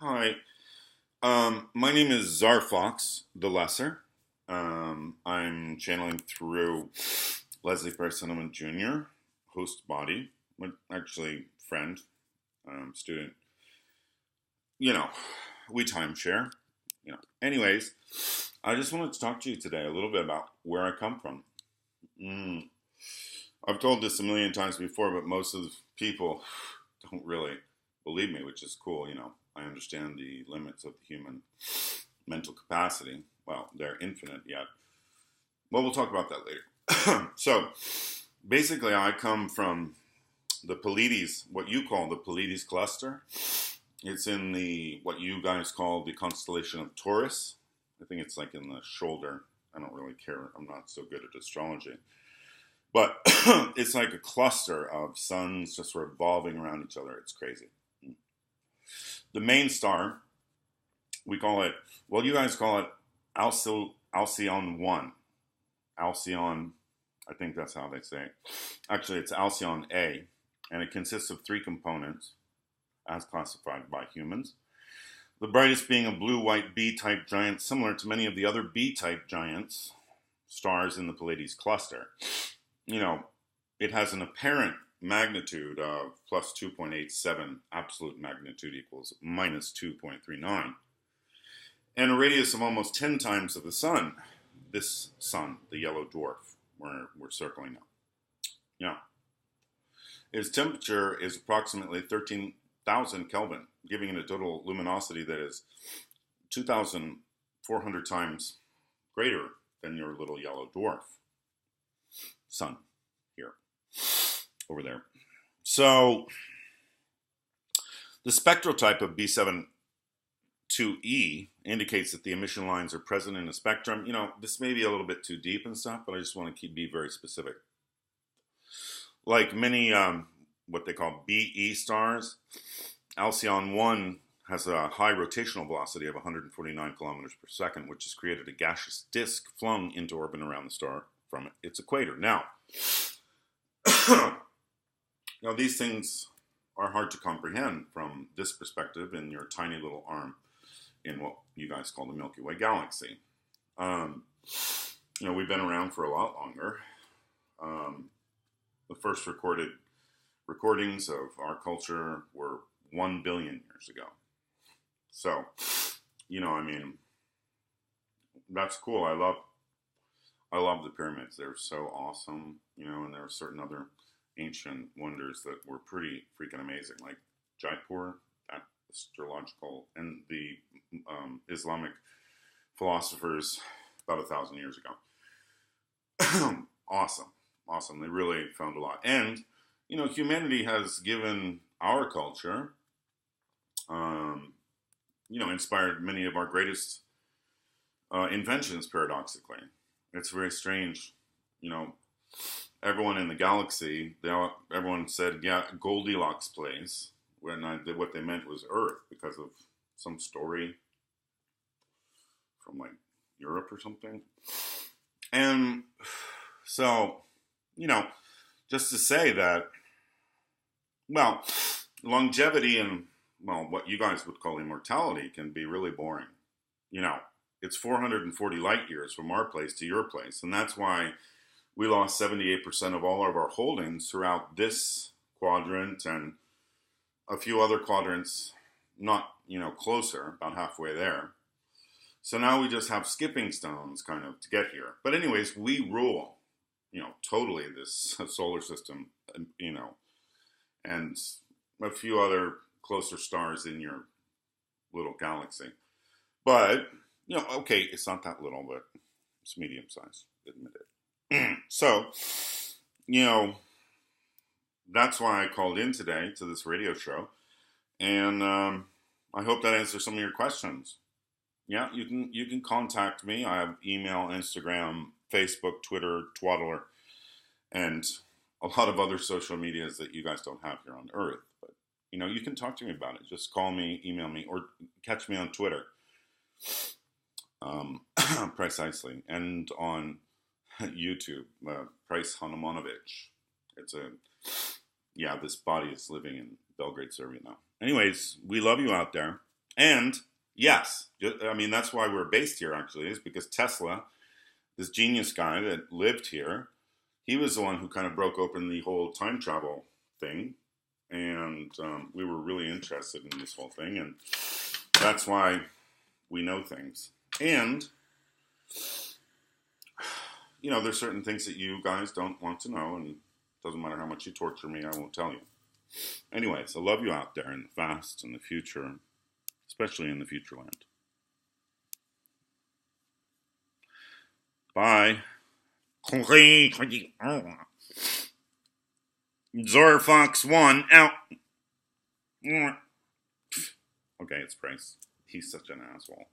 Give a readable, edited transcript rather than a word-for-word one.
Hi. My name is Zarfox the Lesser. I'm channeling through Leslie Price Hunneman Jr., host body, but actually friend, student. You know, we timeshare. Anyways, I just wanted to talk to you today a little bit about where I come from. Mm. I've told this a million times before, but most of the people don't really believe me, which is cool. I understand the limits of the human mental capacity. Well, they're infinite yet. Well, we'll talk about that later. So, basically, I come from the Pleiades, what you call the Pleiades cluster. It's in the what you guys call the constellation of Taurus. I think it's like in the shoulder. I don't really care. I'm not so good at astrology. But it's like a cluster of suns just revolving around each other. It's crazy. The main star, we call it, well, you guys call it Alcyone 1. Alcyone, I think that's how they say it. Actually, it's Alcyone A, and it consists of three components, as classified by humans. The brightest being a blue-white B-type giant, similar to many of the other B-type giants, stars in the Pleiades cluster. It has an apparent magnitude of plus 2.87, absolute magnitude equals minus 2.39, and a radius of almost 10 times of the sun. This sun, the yellow dwarf, we're circling now. Yeah. Its temperature is approximately 13,000 Kelvin, giving it a total luminosity that is 2,400 times greater than your little yellow dwarf sun here, over there. So the spectral type of B72E indicates that the emission lines are present in a spectrum. This may be a little bit too deep and stuff, but I just want to be very specific. Like many what they call BE stars, Alcyone 1 has a high rotational velocity of 149 kilometers per second, which has created a gaseous disk flung into orbit around the star from its equator. Now, these things are hard to comprehend from this perspective in your tiny little arm in what you guys call the Milky Way galaxy. We've been around for a lot longer. The first recordings of our culture were 1 billion years ago. So, that's cool. I love the pyramids. They're so awesome, and there are certain other ancient wonders that were pretty freaking amazing, like Jaipur, that astrological, and the Islamic philosophers about 1,000 years ago. Awesome. They really found a lot. And, humanity has given our culture, inspired many of our greatest inventions, paradoxically. It's very strange, everyone in the galaxy, everyone said, yeah, Goldilocks place, when what they meant was Earth, because of some story from, like, Europe or something. And so, just to say that, well, longevity and, well, what you guys would call immortality can be really boring. It's 440 light years from our place to your place, and that's why we lost 78% of all of our holdings throughout this quadrant and a few other quadrants, not, closer, about halfway there. So now we just have skipping stones kind of to get here. But anyways, we rule, totally this solar system, and a few other closer stars in your little galaxy. But, okay, it's not that little, but it's medium size, admit it. So, that's why I called in today to this radio show. And I hope that answers some of your questions. Yeah, you can contact me. I have email, Instagram, Facebook, Twitter, Twaddler, and a lot of other social medias that you guys don't have here on Earth. But, you can talk to me about it. Just call me, email me, or catch me on Twitter. Precisely. And on YouTube, Price Hunnemanovic. This body is living in Belgrade, Serbia now. Anyways, we love you out there. And yes, I mean, that's why we're based here, actually, is because Tesla, this genius guy that lived here, he was the one who kind of broke open the whole time travel thing. And we were really interested in this whole thing. And that's why we know things. And, you know, there's certain things that you guys don't want to know. And it doesn't matter how much you torture me, I won't tell you. Anyways, I love you out there in the past and the future, especially in the future land. Bye. Zarfox 1 out. Okay, it's Bryce. He's such an asshole.